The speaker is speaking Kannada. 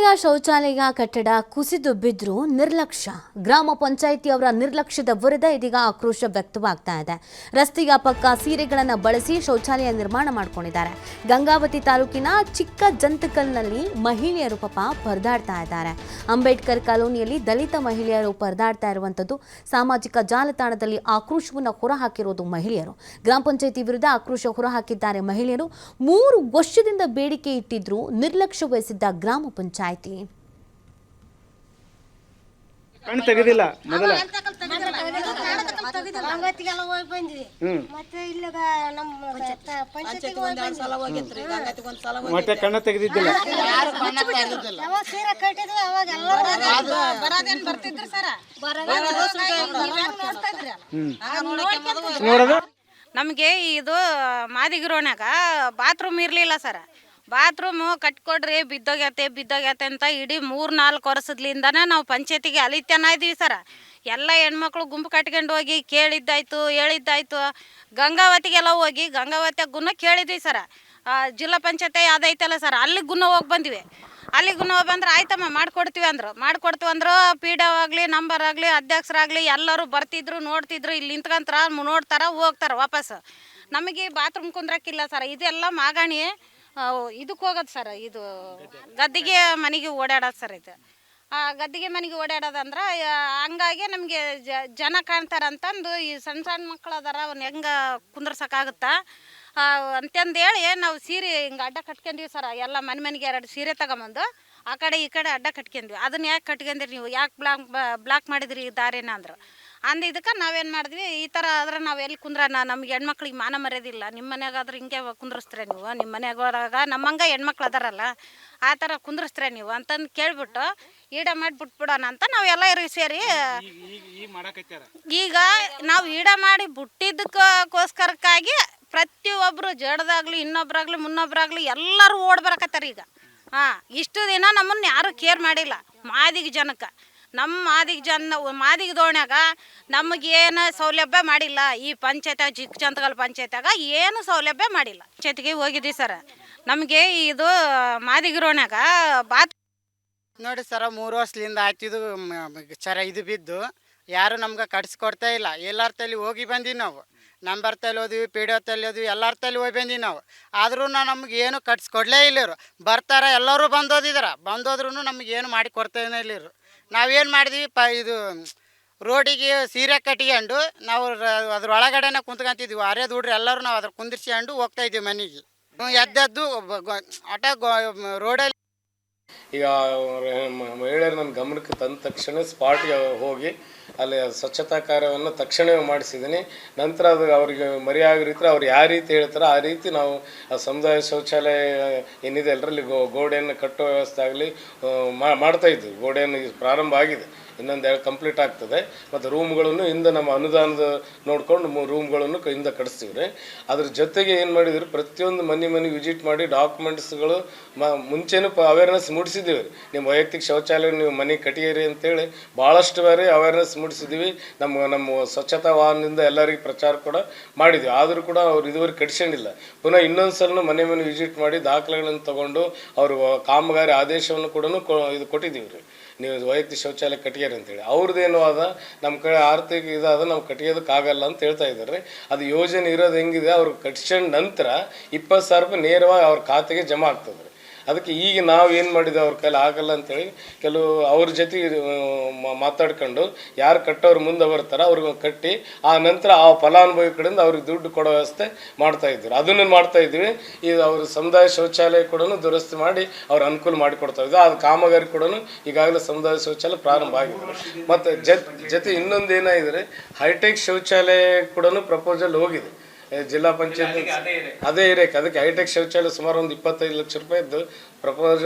ಸರ್ಕಾರಿಯ ಶೌಚಾಲಯ ಕಟ್ಟಡ ಕುಸಿದು ಬಿದ್ದರೂ ನಿರ್ಲಕ್ಷ್ಯ. ಗ್ರಾಮ ಪಂಚಾಯಿತಿಯವರ ನಿರ್ಲಕ್ಷ್ಯದ ವಿರುದ್ಧ ಇದೀಗ ಆಕ್ರೋಶ ವ್ಯಕ್ತವಾಗ್ತಾ ಇದೆ. ರಸ್ತೆಯ ಪಕ್ಕ ಸೀರೆಗಳನ್ನು ಬಳಸಿ ಶೌಚಾಲಯ ನಿರ್ಮಾಣ ಮಾಡಿಕೊಂಡಿದ್ದಾರೆ. ಗಂಗಾವತಿ ತಾಲೂಕಿನ ಚಿಕ್ಕ ಜಂತಕಲ್ನಲ್ಲಿ ಮಹಿಳೆಯರು ಪರದಾಡ್ತಾ ಇದ್ದಾರೆ. ಅಂಬೇಡ್ಕರ್ ಕಾಲೋನಿಯಲ್ಲಿ ದಲಿತ ಮಹಿಳೆಯರು ಪರದಾಡ್ತಾ ಇರುವಂಥದ್ದು ಸಾಮಾಜಿಕ ಜಾಲತಾಣದಲ್ಲಿ ಆಕ್ರೋಶವನ್ನು ಹೊರಹಾಕಿರೋದು ಮಹಿಳೆಯರು. ಗ್ರಾಮ ಪಂಚಾಯಿತಿ ವಿರುದ್ಧ ಆಕ್ರೋಶ ಹೊರಹಾಕಿದ್ದಾರೆ ಮಹಿಳೆಯರು. 3 ವರ್ಷದಿಂದ ಬೇಡಿಕೆ ಇಟ್ಟಿದ್ರು ನಿರ್ಲಕ್ಷ್ಯ ವಹಿಸಿದ್ದ ಗ್ರಾಮ ಪಂಚಾಯಿತಿ. ಕಣ್ಣು ತೆಗೆದಿಲ್ಲ ಮೊದಲ ಮತ್ತೆ ಕಣ್ಣು ತೆಗೆದಿದ್ದಿಲ್ಲ. ನಮಗೆ ಇದು ಮಾದಿಗಿರೋಣಾಗ ಬಾತ್ರೂಮ್ ಇರಲಿಲ್ಲ ಸರ್. ಬಾತ್ರೂಮು ಕಟ್ಕೊಡ್ರಿ ಬಿದ್ದೋಗ್ಯಾತೆ ಅಂತ ಇಡೀ 3-4 ವರ್ಷದಿಂದನೇ ನಾವು ಪಂಚಾಯತಿಗೆ ಅಲಿತನ ಇದ್ದೀವಿ ಸರ. ಎಲ್ಲ ಹೆಣ್ಮಕ್ಳು ಗುಂಪು ಕಟ್ಕೊಂಡು ಹೋಗಿ ಕೇಳಿದ್ದಾಯ್ತು ಹೇಳಿದ್ದಾಯ್ತು. ಗಂಗಾವತಿಗೆಲ್ಲ ಹೋಗಿ ಗಂಗಾವತಿಯಾಗ ಗುನ್ನ ಕೇಳಿದ್ವಿ ಸರ. ಜಿಲ್ಲಾ ಪಂಚಾಯತಿ ಅದೈತಲ್ಲ ಸರ್, ಅಲ್ಲಿಗೆ ಗುನ್ನ ಹೋಗಿ ಬಂದ್ವಿ. ಅಲ್ಲಿಗೆ ಗುನ್ನ ಹೋಗಿ ಬಂದ್ರೆ ಆಯ್ತಮ್ಮ ಮಾಡ್ಕೊಡ್ತೀವಿ ಅಂದರು. ಪಿ ಡಿ ಒ ಆಗಲಿ ನಂಬರ್ ಆಗಲಿ ಅಧ್ಯಕ್ಷರಾಗಲಿ ಎಲ್ಲರೂ ಬರ್ತಿದ್ರು ನೋಡ್ತಿದ್ರು. ಇಲ್ಲಿ ನಿಂತ್ಕೊಂತಾರ ನೋಡ್ತಾರ ಹೋಗ್ತಾರೆ ವಾಪಸ್. ನಮಗೆ ಬಾತ್ರೂಮ್ ಕುಂದ್ರಕ್ಕಿಲ್ಲ ಸರ್. ಇದೆಲ್ಲ ಮಾಗಾಣಿ ಇದಕ್ಕೆ ಹೋಗೋದು ಸರ್. ಇದು ಗದ್ದಿಗೆ ಮನೆಗೆ ಓಡಾಡೋದು ಸರ್. ಇದು ಗದ್ದಿಗೆ ಮನೆಗೆ ಓಡಾಡೋದಂದ್ರೆ ಹಂಗಾಗಿ ನಮಗೆ ಜನ ಕಾಣ್ತಾರಂತಂದು ಈ ಸಣ್ಣ ಮಕ್ಕಳು ಅದಾರ ಅವ್ನು ಹೆಂಗೆ ಕುಂದ್ರಸೋಕ್ಕಾಗುತ್ತಾ ಅಂತಂದೇಳಿ ನಾವು ಸೀರೆ ಹಿಂಗೆ ಅಡ್ಡ ಕಟ್ಕೊಂಡ್ವಿ ಸರ. ಎಲ್ಲ ಮನೆಗೆ 2 ಸೀರೆ ತಗೊಂಬಂದು ಆ ಕಡೆ ಈ ಕಡೆ ಅಡ್ಡ ಕಟ್ಕೊಂಡ್ವಿ. ಅದನ್ನ ಯಾಕೆ ಕಟ್ಕೊಂಡ್ರಿ ನೀವು, ಯಾಕೆ ಬ್ಲಾಕ್ ಮಾಡಿದ್ರಿ ಈ ದಾರಿನ ಅಂದರು. ಇದಕ್ಕೆ ನಾವೇನು ಮಾಡಿದ್ವಿ, ಈ ಥರ ಆದ್ರೆ ನಾವು ಎಲ್ಲಿ ಕುಂದ್ರಣ, ನಮ್ಗೆ ಹೆಣ್ಮಕ್ಳಿಗೆ ಮಾನ ಮರ್ಯಾದಿಲ್ಲ. ನಿಮ್ಮ ಮನ್ಯಾಗಾದ್ರೆ ಹಿಂಗೆ ಕುಂದ್ರಸ್ತೀರ ನೀವು, ನಿಮ್ಮ ಮನ್ಯಾಗ ಹೋದಾಗ ನಮ್ಮಂಗೆ ಹೆಣ್ಮಕ್ಳು ಅದಾರಲ್ಲ ಆ ಥರ ಕುಂದ್ರಸ್ತೀರ ನೀವು ಅಂತಂದು ಕೇಳ್ಬಿಟ್ಟು ಈಡ ಮಾಡಿ ಬಿಟ್ಬಿಡೋಣ ಅಂತ ನಾವೆಲ್ಲ ಸೇರಿ ಈಗ ನಾವು ಈಡ ಮಾಡಿ ಬಿಟ್ಟಿದ್ದಕ್ಕೋಸ್ಕರಕ್ಕಾಗಿ ಪ್ರತಿಯೊಬ್ಬರು ಜಡದಾಗಲಿ ಇನ್ನೊಬ್ರಾಗಲಿ ಮುನ್ನೊಬ್ರಾಗಲಿ ಎಲ್ಲರೂ ಓಡ್ಬರಕತ್ತಾರೆ ಈಗ. ಇಷ್ಟು ದಿನ ನಮ್ಮನ್ನು ಯಾರೂ ಕೇರ್ ಮಾಡಿಲ್ಲ. ಮಾದಿಗೆ ಜನಕ್ಕೆ ನಮ್ಮ ಮಾದಿಗೆ ದೋಣ್ಯಾಗ ನಮಗೇನು ಸೌಲಭ್ಯ ಮಾಡಿಲ್ಲ. ಈ ಪಂಚಾಯತ್ಯಾಗ ಚಿಕ್ಕ ಜಂತಕಲ್ ಪಂಚಾಯತ್ಯಾಗ ಏನು ಸೌಲಭ್ಯ ಮಾಡಿಲ್ಲ. ಪಂಚಾಯತ್ಗೆ ಹೋಗಿದ್ದೀವಿ ಸರ. ನಮಗೆ ಇದು ಮಾದಿಗಿರೋಣ್ಯಾಗ ನೋಡಿ ಸರ, 3 ವರ್ಷದಿಂದ ಆಯ್ತಿದ್ದು ಸರ. ಇದು ಬಿದ್ದು ಯಾರು ನಮ್ಗೆ ಕಟ್ಸ್ಕೊಡ್ತಾ ಇಲ್ಲ. ಎಲ್ಲರ ತಲೆ ಹೋಗಿ ಬಂದೀವಿ ನಾವು. ನಂಬರ್ ತಲೆ ಹೋದ್ವಿ, ಪಿ ಡಿ ಒ ತಲೆ ಹೋದ್ವಿ, ಎಲ್ಲರ ತಲೆ ಹೋಗಿ ಬಂದೀವಿ ನಾವು. ಆದ್ರೂ ನಮ್ಗೆ ಏನು ಕಟ್ಸ್ಕೊಡ್ಲೇ ಇಲ್ಲಿರು. ಬರ್ತಾರೆ ಎಲ್ಲರೂ ಬಂದೋದ್ರೂ ನಮಗೇನು ಮಾಡಿ ಕೊಡ್ತೇನೆ ಇಲ್ಲಿರು. ನಾವೇನು ಮಾಡಿದ್ವಿ ಇದು ರೋಡಿಗೆ ಸೀರೆ ಕಟ್ಕೊಂಡು ನಾವು ಅದ್ರೊಳಗಡೆನೇ ಕುಂತ್ಕೊಂತಿದ್ವಿ. ಅರೆ ದುಡ್ರಿ ಎಲ್ಲರೂ ನಾವು ಅದ್ರ ಕುಂದಿರ್ಸ್ಕೊಂಡು ಹೋಗ್ತಾಯಿದ್ವಿ ಮನೆಗೆ. ಎದ್ದೆದ್ದು ಆಟ ರೋಡಲ್ಲಿ ಈಗ ಮಹಿಳೆಯರು ನನ್ನ ಗಮನಕ್ಕೆ ತಂದ ತಕ್ಷಣ ಸ್ಪಾಟ್ಗೆ ಹೋಗಿ ಅಲ್ಲಿ ಸ್ವಚ್ಛತಾ ಕಾರ್ಯವನ್ನು ತಕ್ಷಣವೇ ಮಾಡಿಸಿದ್ದೀನಿ. ನಂತರ ಅದು ಅವರಿಗೆ ಮರೆಯಾಗೋ ರೀತಿ ಅವ್ರು ಯಾವ ರೀತಿ ಹೇಳ್ತಾರೋ ಆ ರೀತಿ ನಾವು ಸಮುದಾಯ ಶೌಚಾಲಯ ಏನಿದೆ ಎಲ್ಲರಲ್ಲಿ ಗೋಡೆಯನ್ನು ಕಟ್ಟುವ ವ್ಯವಸ್ಥೆ ಆಗಲಿ ಮಾಡ್ತಾಯಿದ್ವಿ. ಗೋಡೆಯನ್ನು ಪ್ರಾರಂಭ ಆಗಿದೆ, ಇನ್ನೊಂದು 2 ಕಂಪ್ಲೀಟ್ ಆಗ್ತದೆ. ಮತ್ತು ರೂಮ್ಗಳನ್ನು ಇಂದ ನಮ್ಮ ಅನುದಾನದ ನೋಡ್ಕೊಂಡು 3 ರೂಮ್ಗಳನ್ನು ಇಂದ ಕಟ್ಸ್ತೀವಿ ರೀ. ಅದ್ರ ಜೊತೆಗೆ ಏನು ಮಾಡಿದ್ರು, ಪ್ರತಿಯೊಂದು ಮನೆ ವಿಸಿಟ್ ಮಾಡಿ ಡಾಕ್ಯುಮೆಂಟ್ಸ್ಗಳು ಮುಂಚೆನೂ ಅವೇರ್ನೆಸ್ ಮೂಡಿಸಿದ್ದೀವಿ ರೀ. ನಿಮ್ಮ ವೈಯಕ್ತಿಕ ಶೌಚಾಲಯ ನೀವು ಮನೆ ಕಟ್ಟಿಯರಿ ಅಂತೇಳಿ ಭಾಳಷ್ಟು ಬಾರಿ ಅವೇರ್ನೆಸ್ ಮೂಡಿಸಿದ್ದೀವಿ. ನಮ್ಮ ಸ್ವಚ್ಛತಾ ವಾಹನದಿಂದ ಎಲ್ಲರಿಗೂ ಪ್ರಚಾರ ಕೂಡ ಮಾಡಿದ್ವಿ. ಆದರೂ ಕೂಡ ಅವ್ರು ಇದುವರೆಗೆ ಕಟ್ಸ್ಕೊಂಡಿಲ್ಲ. ಪುನಃ ಇನ್ನೊಂದು ಸಲ ಮನೆ ವಿಸಿಟ್ ಮಾಡಿ ದಾಖಲೆಗಳನ್ನು ತೊಗೊಂಡು ಅವರು ಕಾಮಗಾರಿ ಆದೇಶವನ್ನು ಕೂಡ ಇದು ಕೊಟ್ಟಿದ್ದೀವಿ ರೀ. ನೀವು ವೈಯಕ್ತಿಕ ಶೌಚಾಲಯ ಕಟ್ಟಿಗೆರಿ ಅಂತೇಳಿ. ಅವ್ರದ್ದೇನು ಅದ ನಮ್ಮ ಕಡೆ ಆರ್ಥಿಕ ಇದಾದ ನಾವು ಕಟ್ಟಿಯೋದಕ್ಕಾಗಲ್ಲ ಅಂತ ಹೇಳ್ತಾ ಇದ್ದಾರೆ. ಅದು ಯೋಜನೆ ಇರೋದು ಹೆಂಗಿದೆ, ಅವ್ರು ಕಟ್ಸ್ಕೊಂಡ ನಂತರ 20,000 ರೂಪಾಯಿ ನೇರವಾಗಿ ಅವ್ರ ಖಾತೆಗೆ ಜಮಾ ಆಗ್ತದೆ ರೀ. ಅದಕ್ಕೆ ಈಗ ನಾವು ಏನು ಮಾಡಿದ್ವಿ, ಅವ್ರ ಕೈಲಿ ಆಗಲ್ಲ ಅಂತೇಳಿ ಕೆಲವು ಅವ್ರ ಜೊತೆ ಮಾತಾಡ್ಕೊಂಡು ಯಾರು ಕಟ್ಟೋರು ಮುಂದೆ ಬರ್ತಾರೆ ಅವ್ರಿಗೆ ಕಟ್ಟಿ ಆ ನಂತರ ಆ ಫಲಾನುಭವಿ ಕಡೆಯಿಂದ ಅವ್ರಿಗೆ ದುಡ್ಡು ಕೊಡೋ ವ್ಯವಸ್ಥೆ ಮಾಡ್ತಾಯಿದ್ರು. ಅದನ್ನು ಮಾಡ್ತಾಯಿದ್ವಿ. ಇದು ಅವ್ರ ಸಮುದಾಯ ಶೌಚಾಲಯ ಕೂಡ ದುರಸ್ತಿ ಮಾಡಿ ಅವ್ರ ಅನುಕೂಲ ಮಾಡಿಕೊಡ್ತಾಯಿದ್ವಿ. ಅದು ಕಾಮಗಾರಿ ಕೂಡ ಈಗಾಗಲೇ ಸಮುದಾಯ ಶೌಚಾಲಯ ಪ್ರಾರಂಭ ಆಗಿದೆ. ಮತ್ತು ಜೊತೆ ಇನ್ನೊಂದು ಏನಾಗಿದೆ, ಹೈಟೆಕ್ ಶೌಚಾಲಯ ಕೂಡ ಪ್ರಪೋಸಲ್ ಹೋಗಿದೆ ಜಿಲ್ಲಾ ಪಂಚಾಯತ್ ಅದೇ ಏರಿಯಾಕ್ಕೆ. ಅದಕ್ಕೆ ಹೈಟೆಕ್ ಶೌಚಾಲಯ ಸುಮಾರು ಒಂದು 25 ಲಕ್ಷ ರೂಪಾಯಿದ್ದು ಪ್ರಪೋಸಲ್